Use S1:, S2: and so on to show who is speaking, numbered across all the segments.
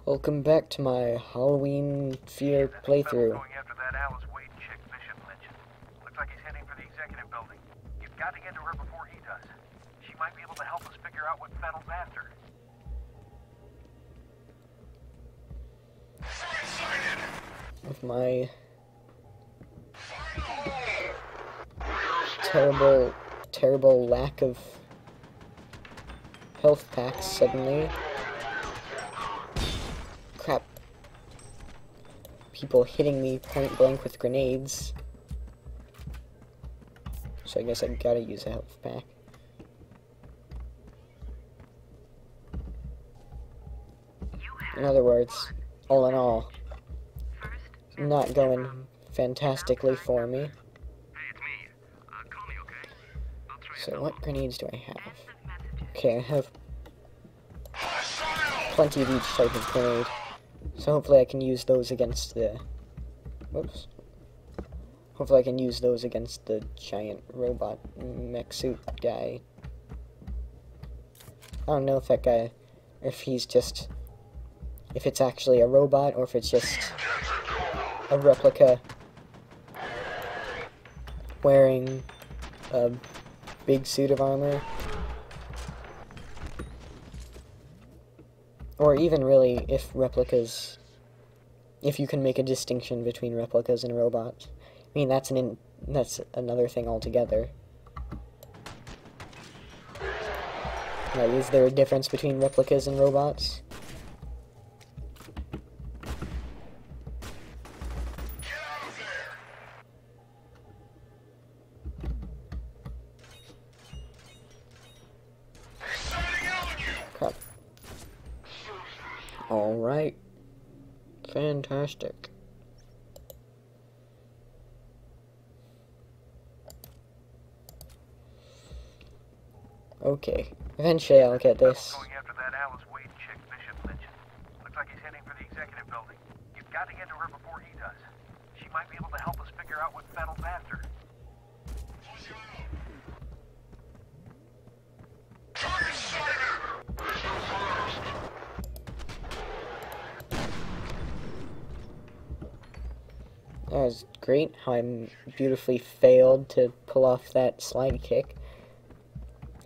S1: Welcome back to my Halloween F.E.A.R playthrough.
S2: Going after that Alice Wade chick Bishop mentioned. Looks like he's heading for the executive building. You've got to get to her before he does. She might be able to help us figure out what Fennel's after.
S1: With my terrible lack of health packs suddenly. Crap. People hitting me point blank with grenades. So I guess I gotta use a health pack. In other words, all in all, not going fantastically for me. So what grenades do I have? Okay, I have plenty of each type of grenade. So hopefully I can use those against the... Whoops. Hopefully I can use those against the giant robot mech suit guy. I don't know if that guy... if he's just... if it's actually a robot, or if it's just a replica wearing a big suit of armor. Or even really, if replicas... if you can make a distinction between replicas and robots. I mean, that's another thing altogether. Like, is there a difference between replicas and robots? Crap. Alright. Fantastic. Okay. Eventually I'll get this.
S2: Going after that Alice Wade chick Bishop mentioned. Looks like he's heading for the executive building. You've got to get to her before he does. She might be able to help us figure out what Fennel's after.
S1: That was great how I beautifully failed to pull off that slide kick.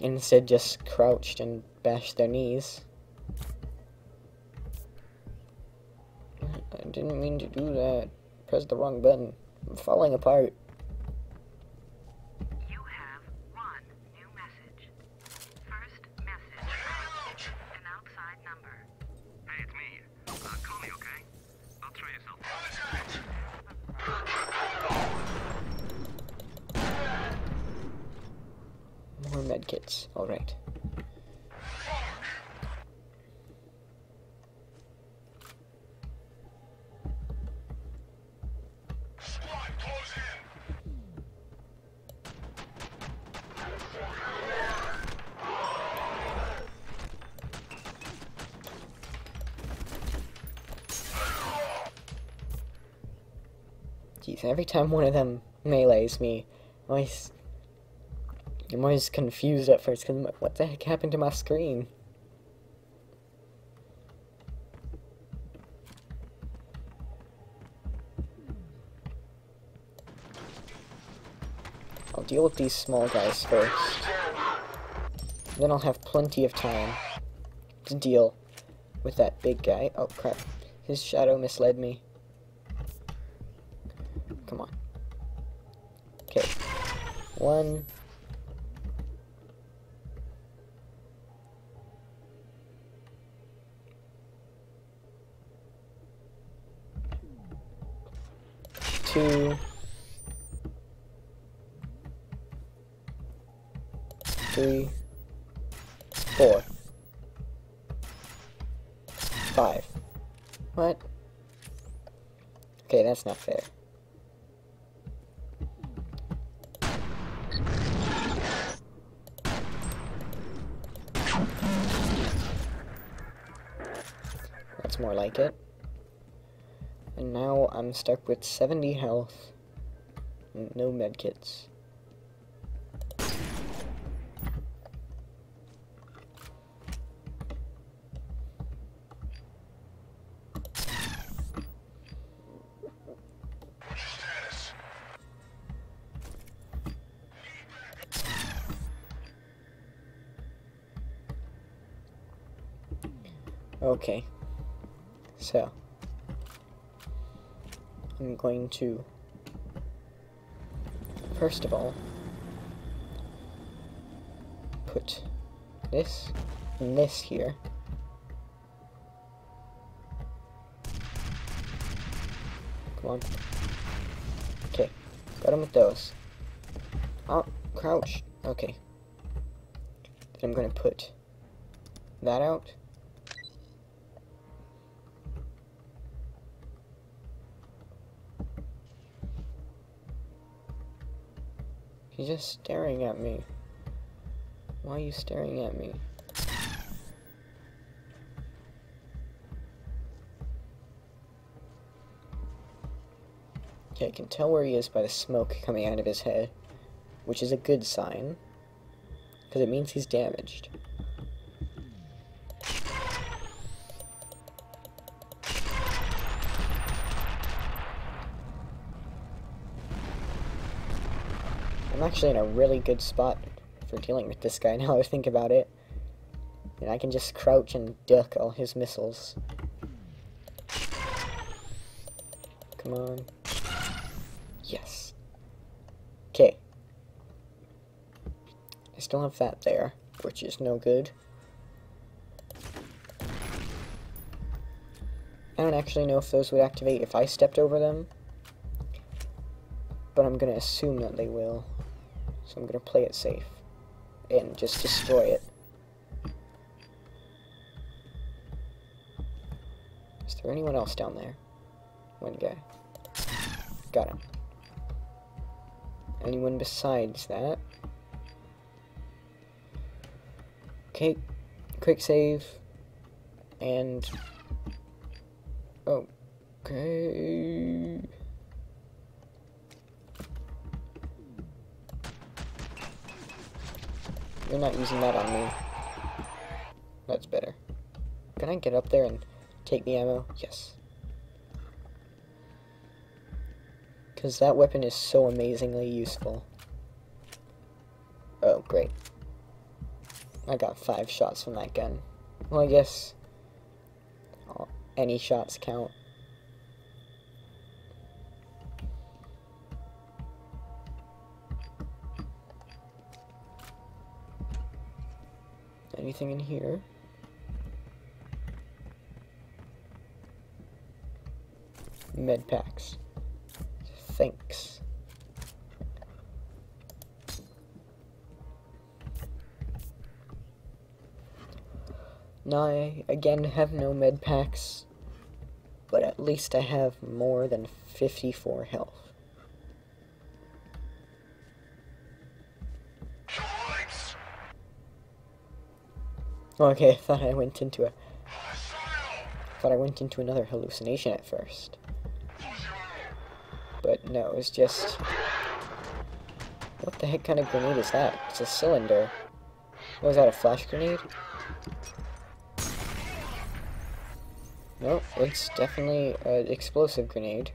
S1: Instead just crouched and bashed their knees. I didn't mean to do that. Pressed the wrong button. I'm falling apart.
S3: You have one new message. First message. An outside number.
S2: Hey, it's me. Call me, okay? I'll try yourself.
S1: More medkits. Alright. Jeez, every time one of them melees me, I'm always confused at first, because what the heck happened to my screen? I'll deal with these small guys first. Then I'll have plenty of time to deal with that big guy. Oh crap, his shadow misled me. Come on. Okay. 1... 2... 3... 4... 5. What? Okay, that's not fair. That's more like it. And now I'm stuck with 70 health and no medkits. Okay. So, I'm going to, first of all, put this and this here. Come on. Okay, got him with those. Oh, crouch. Okay. Then I'm going to put that out. He's just staring at me. Why are you staring at me? Okay, I can tell where he is by the smoke coming out of his head, which is a good sign, because it means he's damaged. I'm actually in a really good spot for dealing with this guy now I think about it. And I can just crouch and duck all his missiles. Come on. Yes. Okay. I still have that there, which is no good. I don't actually know if those would activate if I stepped over them, but I'm gonna assume that they will. So I'm gonna play it safe and just destroy it. Is there anyone else down there? One guy. Got him. Anyone besides that? Okay, quick save, and okay. You're not using that on me. That's better. Can I get up there and take the ammo? Yes. Because that weapon is so amazingly useful. Oh, great. I got 5 shots from that gun. Well, I guess any shots count. Anything in here? Med packs. Thanks. Now I, again, have no med packs, but at least I have more than 54 health. Okay, I thought I went into another hallucination at first. But no, it's just... What the heck kind of grenade is that? It's a cylinder. Oh, is that a flash grenade? No, it's definitely an explosive grenade.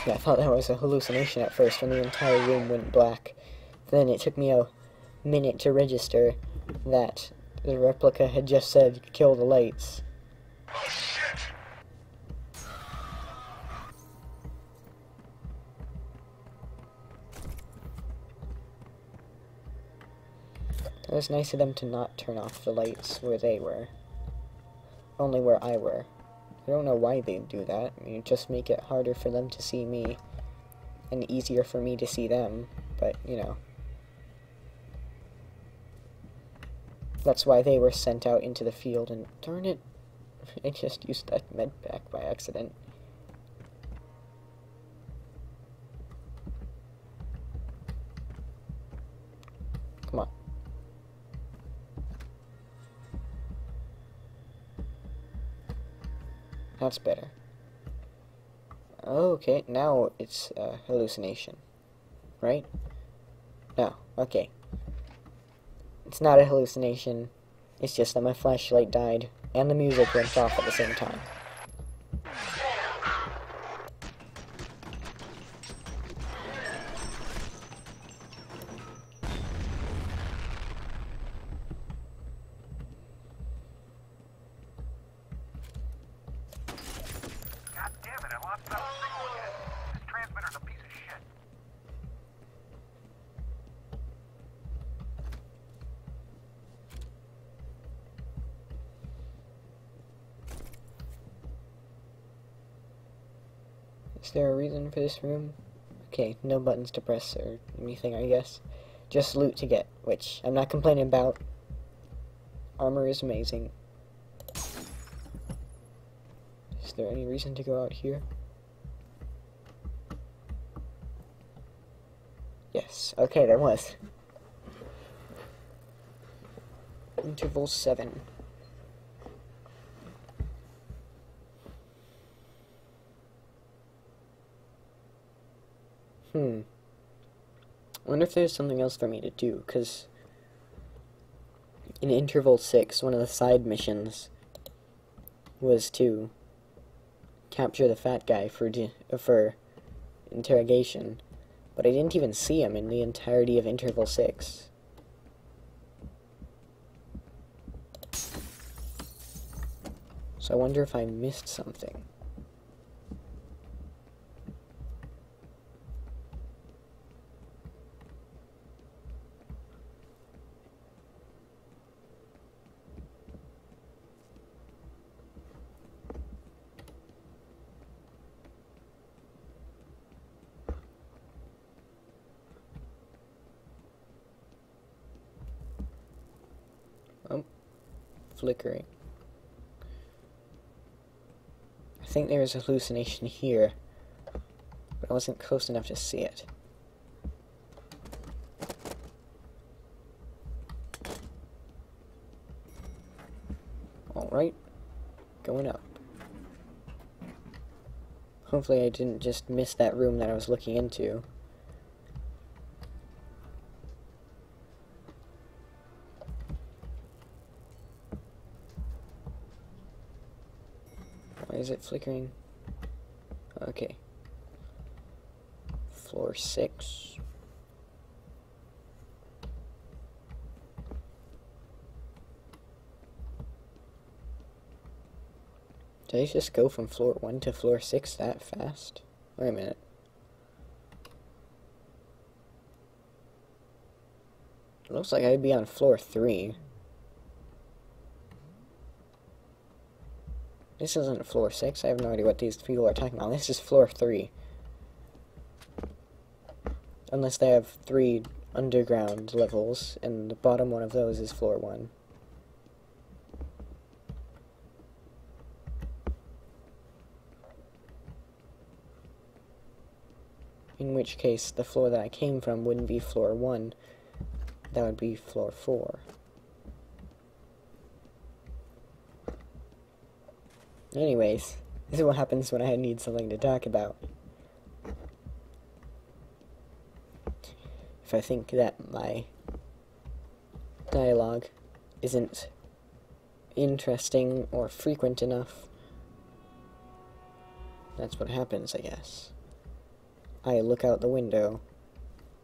S1: Yeah, I thought that was a hallucination at first when the entire room went black. Then it took me a minute to register that the replica had just said, kill the lights. It was nice of them to not turn off the lights where they were. Only where I were. I don't know why they'd do that. I mean, it'd just make it harder for them to see me. And easier for me to see them. But, you know. That's why they were sent out into the field, and darn it, I just used that med pack by accident. Come on. That's better. Okay, now it's a hallucination. Right? No, okay. It's not a hallucination. It's just that my flashlight died, and the music went off at the same time.
S2: lost enough signal again. This transmitter's a piece of shit.
S1: Is there a reason for this room? Okay, no buttons to press or anything, I guess. Just loot to get, which I'm not complaining about. Armor is amazing. Is there any reason to go out here? Yes, okay, there was. Interval 7. I wonder if there's something else for me to do, because in Interval 6, one of the side missions was to capture the fat guy for interrogation, but I didn't even see him in the entirety of Interval 6. So I wonder if I missed something. Oh, flickering. I think there was a hallucination here, but I wasn't close enough to see it. Alright, going up. Hopefully I didn't just miss that room that I was looking into. Why is it flickering? Okay. Floor 6. Did I just go from floor 1 to floor 6 that fast? Wait a minute. It looks like I'd be on floor 3. This isn't floor 6. I have no idea what these people are talking about. This is floor 3. Unless they have 3 underground levels, and the bottom one of those is floor 1. In which case, the floor that I came from wouldn't be floor 1. That would be floor 4. Anyways, this is what happens when I need something to talk about. If I think that my dialogue isn't interesting or frequent enough, that's what happens, I guess. I look out the window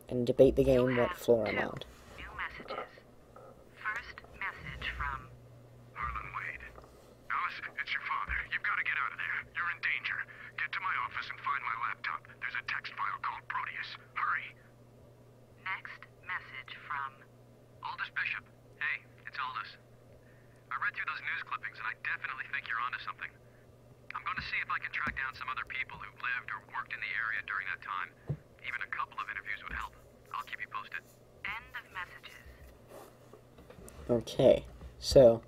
S1: and debate the game what floor I'm on.
S3: New messages. First message from
S2: Harlan Wade. Alice, it's your father. You've got to get out of there. You're in danger. Get to my office and find my laptop. There's a text file called Proteus. Hurry.
S3: next message from
S2: Aldous Bishop. Hey, it's Aldous. I read through those news clippings and I definitely think you're onto something. I'm going to see if I can track down some other people who lived or worked in the area during that time. Even a couple of interviews would help. I'll keep you posted.
S3: end of messages.
S1: Okay, so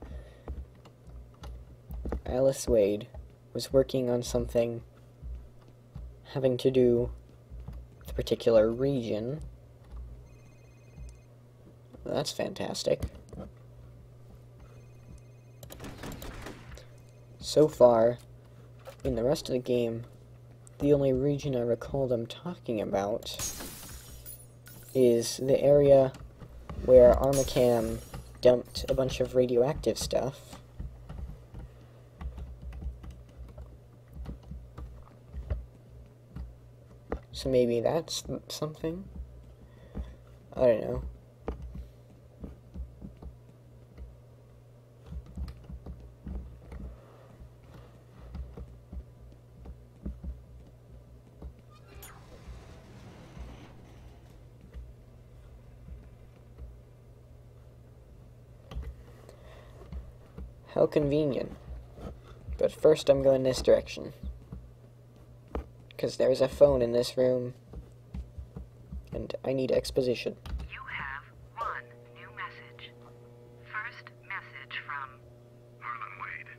S1: Alice Wade was working on something having to do with a particular region. That's fantastic. So far, in the rest of the game, the only region I recall them talking about is the area where Armacam dumped a bunch of radioactive stuff. So maybe that's something? I don't know. How convenient. But first I'm going this direction. Because there's a phone in this room. And I need exposition.
S3: You have one new message. First message from
S2: Harlan Wade.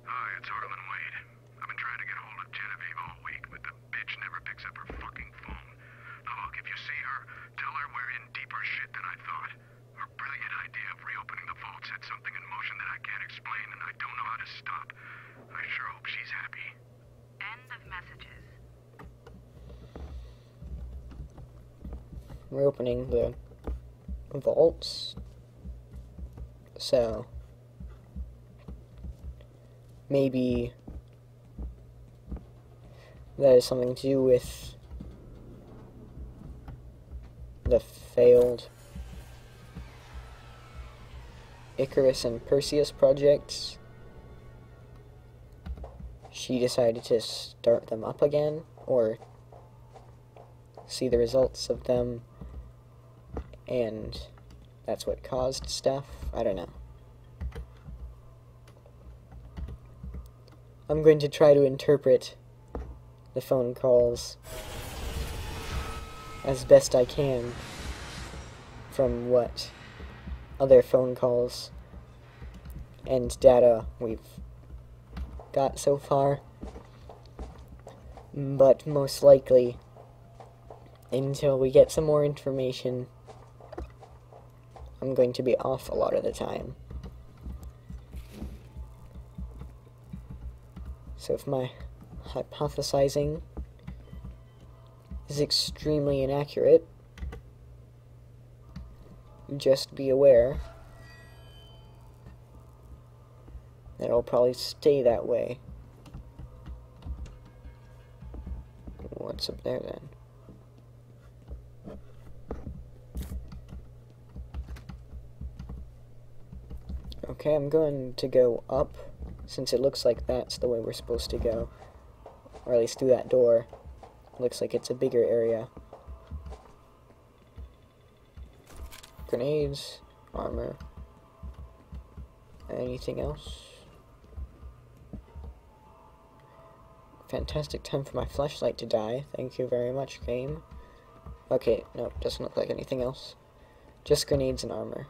S2: Hi, it's Harlan Wade. I've been trying to get a hold of Genevieve all week, but the bitch never picks up her fucking phone. Now look, if you see her, tell her we're in deeper shit than I thought. Her brilliant idea of reopening the vault set something in motion that I can't explain, and I don't know how to stop. I sure hope she's happy.
S3: end of messages.
S1: We're opening the vaults. So maybe that has something to do with the failed Icarus and Perseus projects. She decided to start them up again, or see the results of them, and that's what caused stuff. I don't know. I'm going to try to interpret the phone calls as best I can from what other phone calls and data we've got so far, but most likely until we get some more information I'm going to be off a lot of the time. So if my hypothesizing is extremely inaccurate, just be aware that it'll probably stay that way. What's up there then? Okay, I'm going to go up, since it looks like that's the way we're supposed to go. Or at least through that door. Looks like it's a bigger area. Grenades, armor. Anything else? Fantastic time for my flashlight to die. Thank you very much, game. Okay, no, doesn't look like anything else. Just grenades and armor.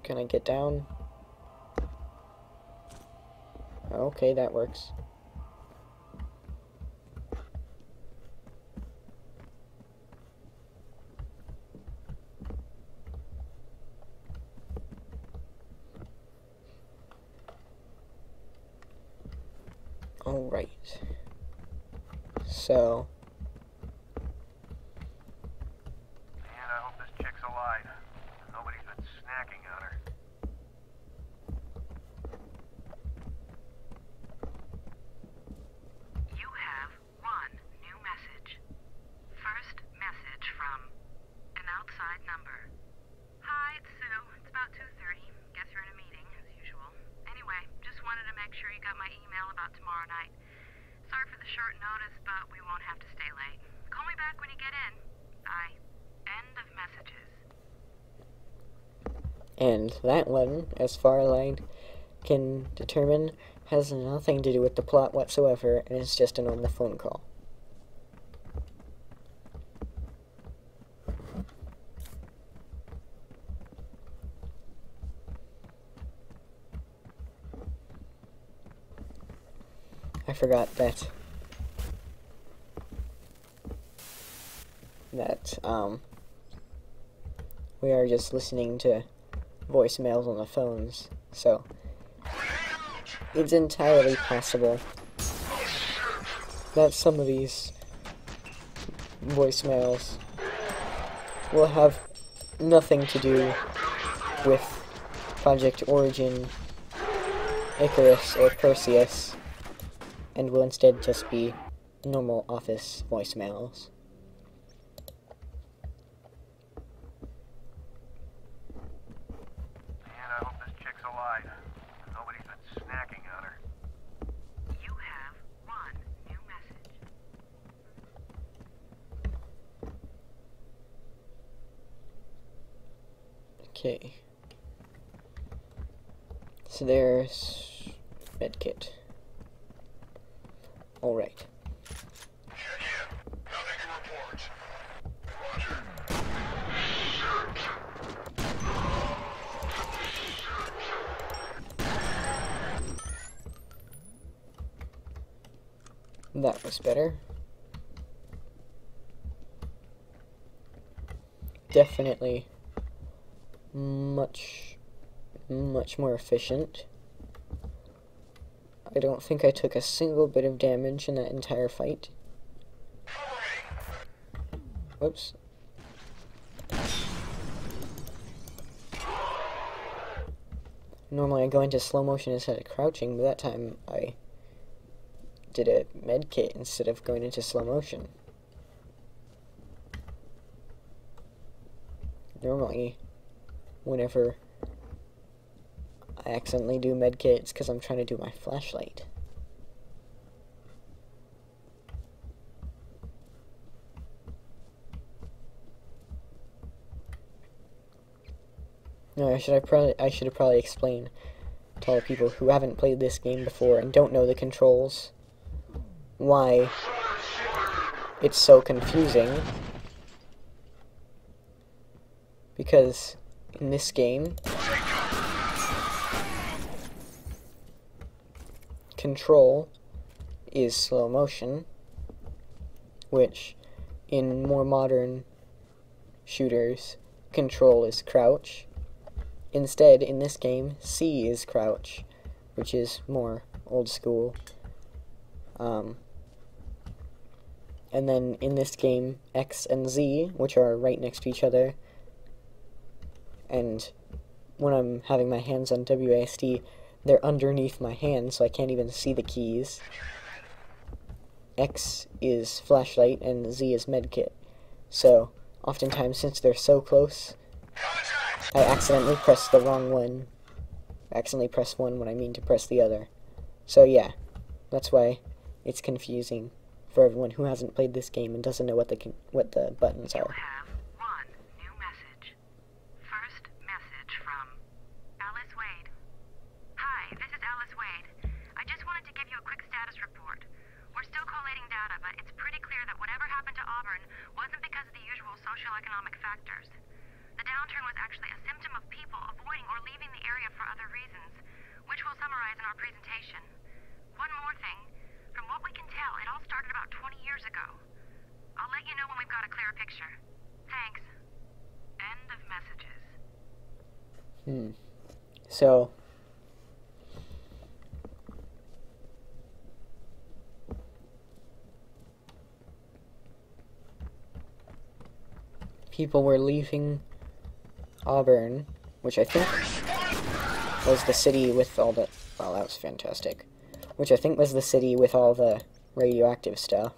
S1: Can I get down? Okay, that works. Alright. So.
S2: And I hope this chick's alive. Nobody's been snacking on her.
S3: You have one new message. First message from an outside number. Hi, it's Sue. It's about 2:30. Guess you're in a meeting, as usual. Anyway, just wanted to make sure you got my email about tomorrow night. Sorry for the short notice, but we won't have to stay late. Call me back when you get in. Bye. End of messages.
S1: And that one, as far as I can determine, has nothing to do with the plot whatsoever, and it's just a normal phone call. I forgot that we are just listening to voicemails on the phones, so it's entirely possible that some of these voicemails will have nothing to do with Project Origin, Icarus, or Perseus, and will instead just be normal office voicemails.
S2: And I hope this chick's alive. Nobody's been snacking on her.
S3: You have one new message.
S1: Okay. So there's medkit. Alright. That was better. Definitely much more efficient. I don't think I took a single bit of damage in that entire fight. Whoops. Normally I go into slow motion instead of crouching, but that time I did a med kit instead of going into slow motion. Normally, whenever I accidentally do med kit, it's because I'm trying to do my flashlight. No, I should have probably explained to all the people who haven't played this game before and don't know the controls why it's so confusing. Because in this game, control is slow motion, which in more modern shooters, control is crouch. Instead, in this game, C is crouch, which is more old school. And then in this game, X and Z, which are right next to each other, and when I'm having my hands on WASD, they're underneath my hand, so I can't even see the keys. X is flashlight, and Z is medkit. So, oftentimes, since they're so close, I accidentally press the wrong one. I accidentally press one when I mean to press the other. So yeah, that's why it's confusing for everyone who hasn't played this game and doesn't know what the buttons are.
S3: You have one new message. First message from Alice Wade. Hi, this is Alice Wade. I just wanted to give you a quick status report. We're still collating data, but it's pretty clear that whatever happened to Auburn wasn't because of the usual socioeconomic factors. The downturn was actually a symptom of people avoiding or leaving the area for other reasons, which we'll summarize in our presentation. One more thing. From what we can tell, it all started about 20 years ago. I'll let you know when we've got a clearer picture. Thanks. End of messages.
S1: So, people were leaving Auburn, which I think was the city with all the... Well, that was fantastic. Which I think was the city with all the radioactive stuff.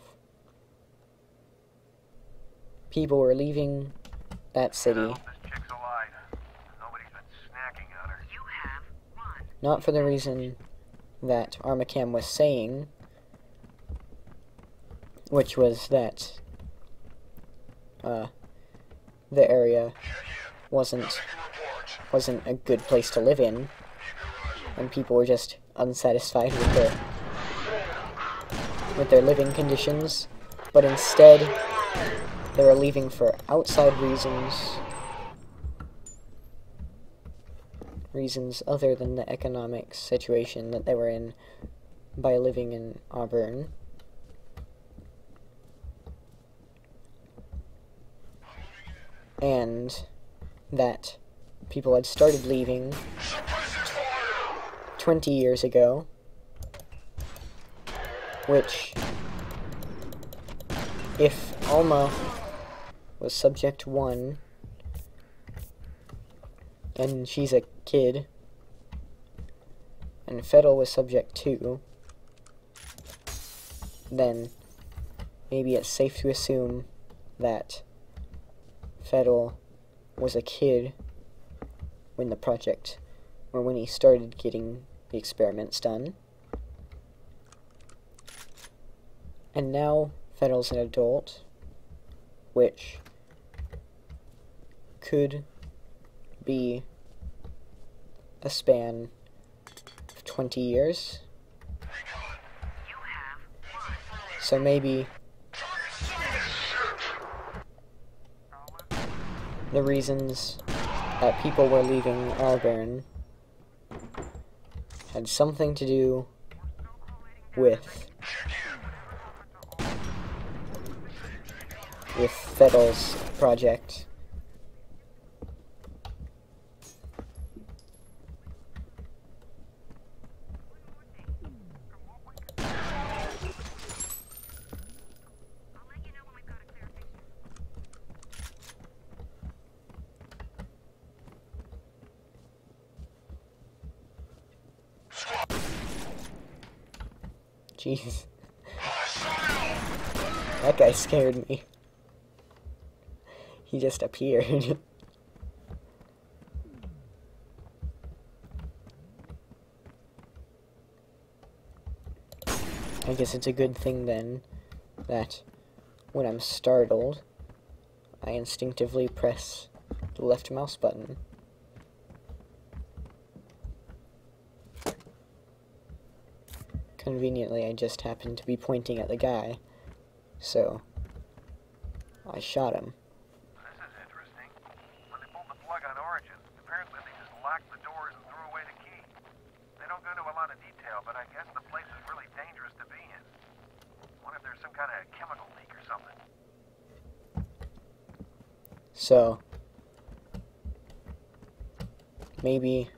S1: People were leaving that city. Not for the reason that Armacam was saying, which was that the area wasn't a good place to live in, and people were just unsatisfied with their living conditions, but instead they were leaving for outside reasons other than the economic situation that they were in by living in Auburn. And that people had started leaving 20 years ago, which, if Alma was Subject 1, and she's a kid, and F.E.A.R was Subject 2, then maybe it's safe to assume that F.E.A.R was a kid when the project, or when he started getting the experiments done. And now F.E.A.R's an adult, which could be a span of 20 years. So maybe the reasons that people were leaving Auburn had something to do with F.E.A.R's project. Jeez. That guy scared me. He just appeared. I guess it's a good thing then that when I'm startled, I instinctively press the left mouse button. Conveniently, I just happened to be pointing at the guy, so I shot him.
S2: This is interesting. When they pulled the plug on Origin, apparently they just locked the doors and threw away the key. They don't go into a lot of detail, but I guess the place is really dangerous to be in. Wonder if there's some kind of chemical leak or something.
S1: So, maybe...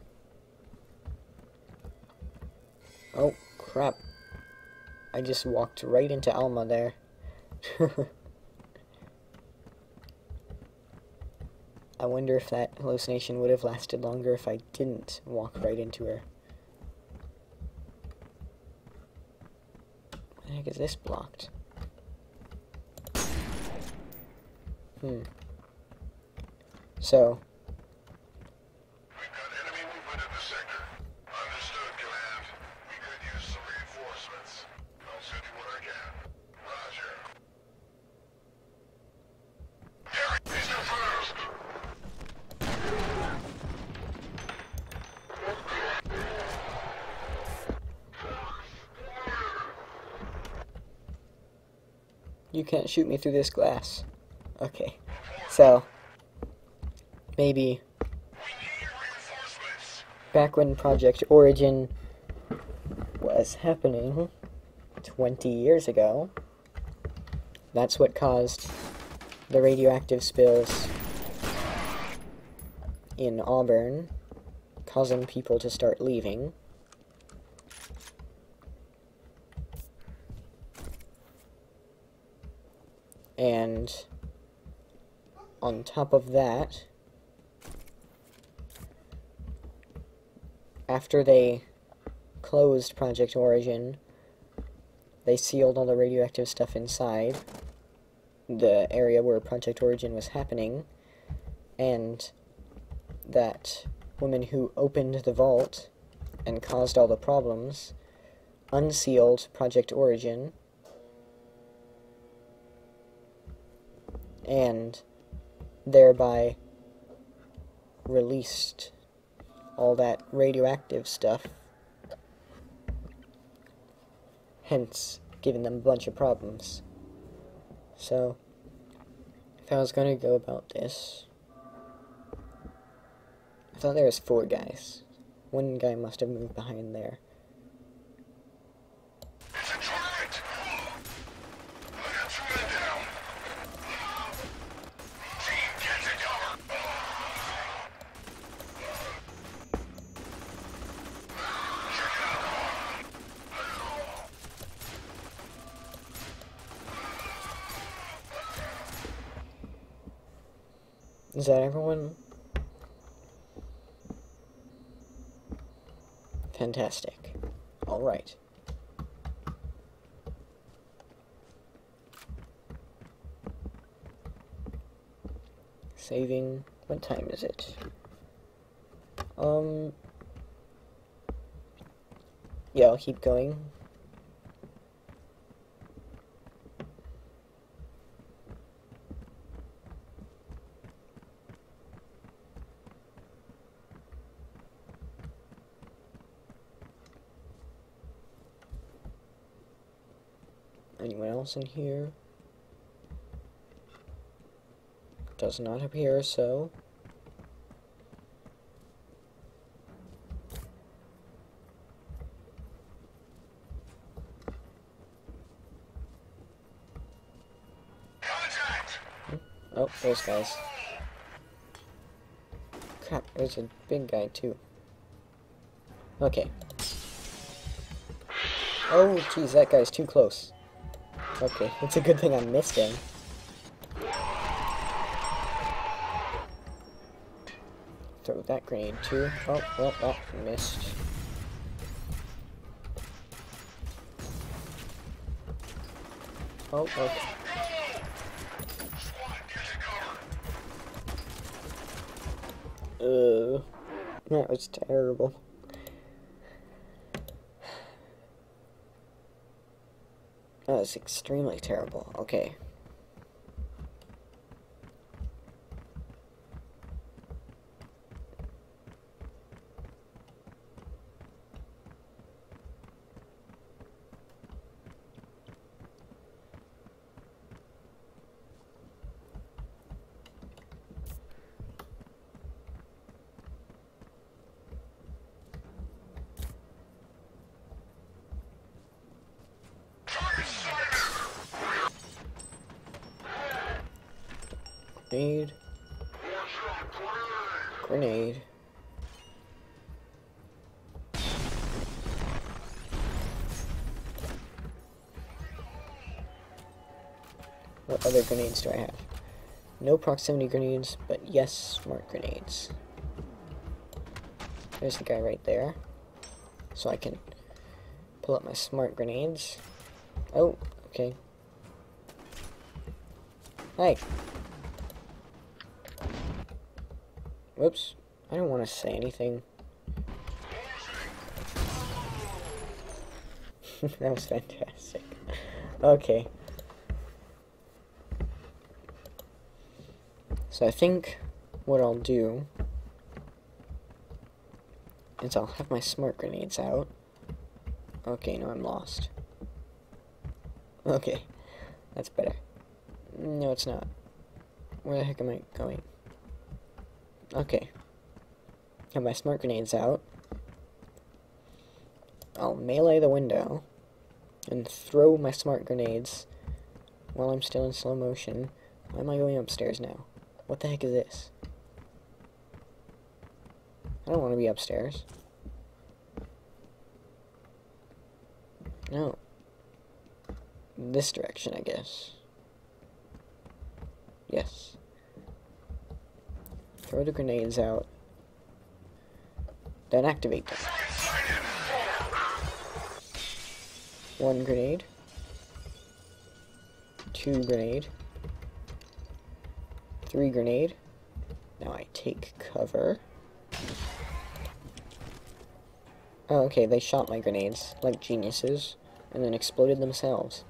S1: Oh, crap. I just walked right into Alma there. I wonder if that hallucination would have lasted longer if I didn't walk right into her. What the heck is this blocked? So...
S4: We've got enemy movement in the sector. Understood, Command. We could use some reinforcements. I'll send you what I can. Roger. Harry, he's the first!
S1: You can't shoot me through this glass. Okay. So... maybe... back when Project Origin was happening 20 years ago, that's what caused the radioactive spills in Auburn, causing people to start leaving. And on top of that, after they closed Project Origin, they sealed all the radioactive stuff inside the area where Project Origin was happening, and that woman who opened the vault and caused all the problems unsealed Project Origin and thereby released all that radioactive stuff, hence giving them a bunch of problems. So, if I was gonna go about this, I thought there was 4 guys. One guy must have moved behind there.
S4: It's a target! I got 2 men down. Team, get to cover! Check it out.
S1: Is that everyone? Fantastic. Alright. Saving. What time is it? Yeah, I'll keep going. Anyone else in here? Does not appear so. Oh, those guys. Crap, there's a big guy too. Okay. Oh, geez, that guy's too close. Okay, it's a good thing I missed him. Throw that grenade too. Oh, well, that missed. Oh, okay. That was terrible. That was extremely terrible. Okay. Grenade. Grenade. What other grenades do I have? No proximity grenades, but yes, smart grenades. There's the guy right there. So I can pull up my smart grenades. Oh, okay. Hey. Whoops. I don't want to say anything. That was fantastic. Okay. So I think what I'll do is I'll have my smart grenades out. Okay, no, I'm lost. Okay. That's better. No, it's not. Where the heck am I going? Okay. Have my smart grenades out. I'll melee the window and throw my smart grenades while I'm still in slow motion. Why am I going upstairs now? What the heck is this? I don't want to be upstairs. No. This direction, I guess. Yes. Throw the grenades out. Then activate them. 1 grenade. 2 grenade. 3 grenade. Now I take cover. Oh, okay, they shot my grenades like geniuses and then exploded themselves.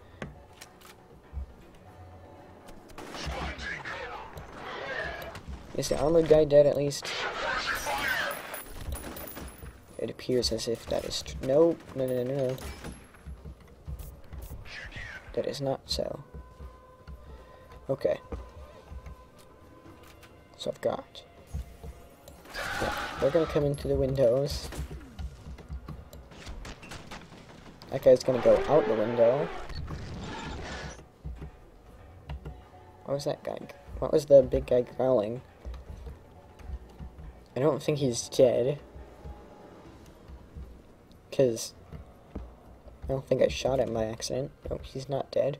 S1: Is the armored guy dead at least? It appears as if that is true. No, no, no, no, no. That is not so. Okay. So I've got... Yeah, they're gonna come into the windows. That guy's gonna go out the window. What was that guy? What was the big guy growling? I don't think he's dead. Because I don't think I shot him by accident. No, he's not dead.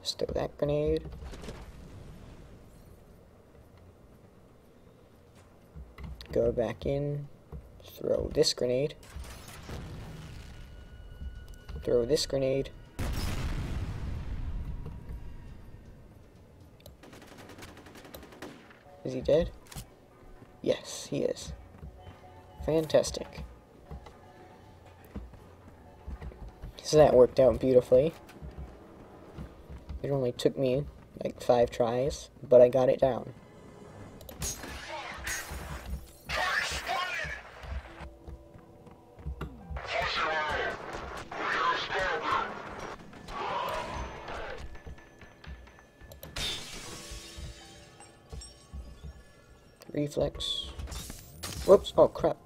S1: Just throw that grenade. Go back in. Throw this grenade. Throw this grenade. Is he dead? Yes, he is. Fantastic. So that worked out beautifully. It only took me like 5 tries, but I got it down. reflex. Whoops, oh crap.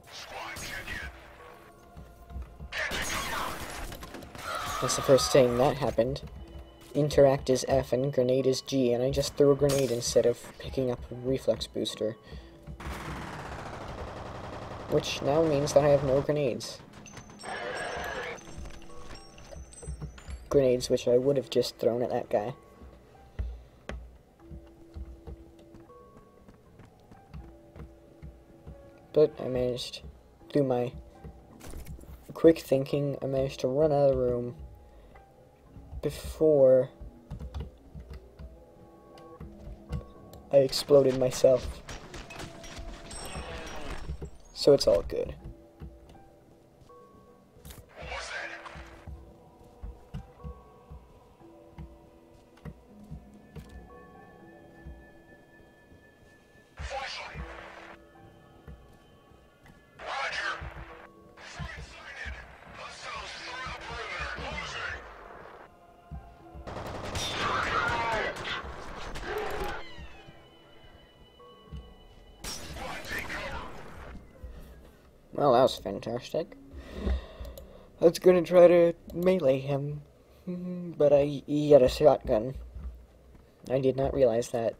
S1: That's the first thing that happened. Interact is F and grenade is G, and I just threw a grenade instead of picking up a reflex booster. Which now means that I have no grenades. Grenades which I would have just thrown at that guy. But I managed, through my quick thinking, I managed to run out of the room before I exploded myself. So it's all good. Well, that was fantastic. I was gonna try to melee him, but he had a shotgun. I did not realize that.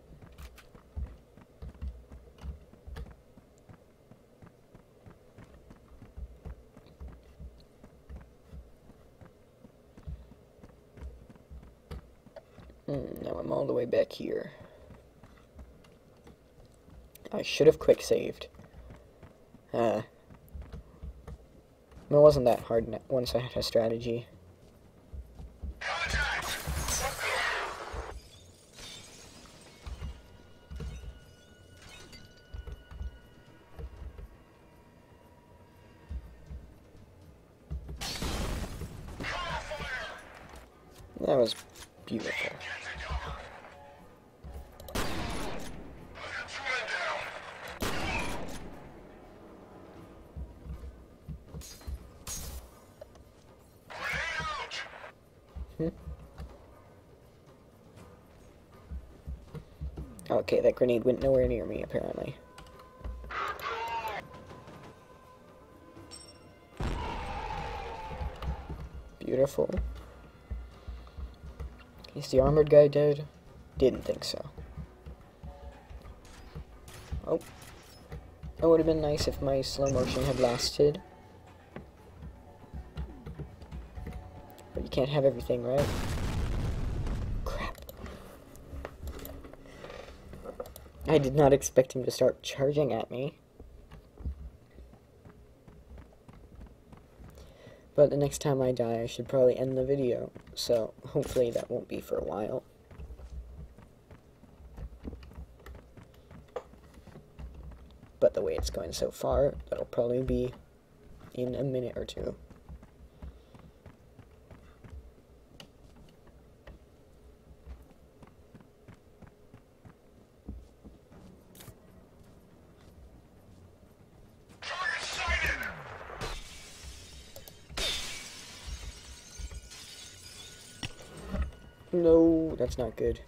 S1: Now I'm all the way back here. I should have quick saved. It wasn't that hard once I had a strategy. That was beautiful. Okay, that grenade went nowhere near me, apparently. Beautiful. Is the armored guy dead? Didn't think so. Oh. That would have been nice if my slow motion had lasted. But you can't have everything, right? Crap. I did not expect him to start charging at me. But the next time I die, I should probably end the video. So, hopefully that won't be for a while. But the way it's going so far, that'll probably be in a minute or two. No, that's not good.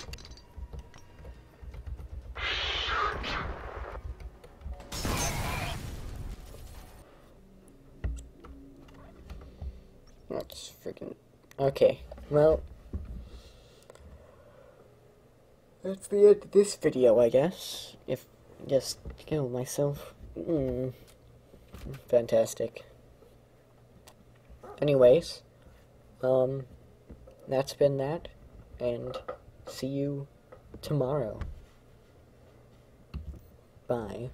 S1: That's freaking... Okay, well... that's the end of this video, I guess. If... just kill myself. Fantastic. Anyways, that's been that, and see you tomorrow. Bye.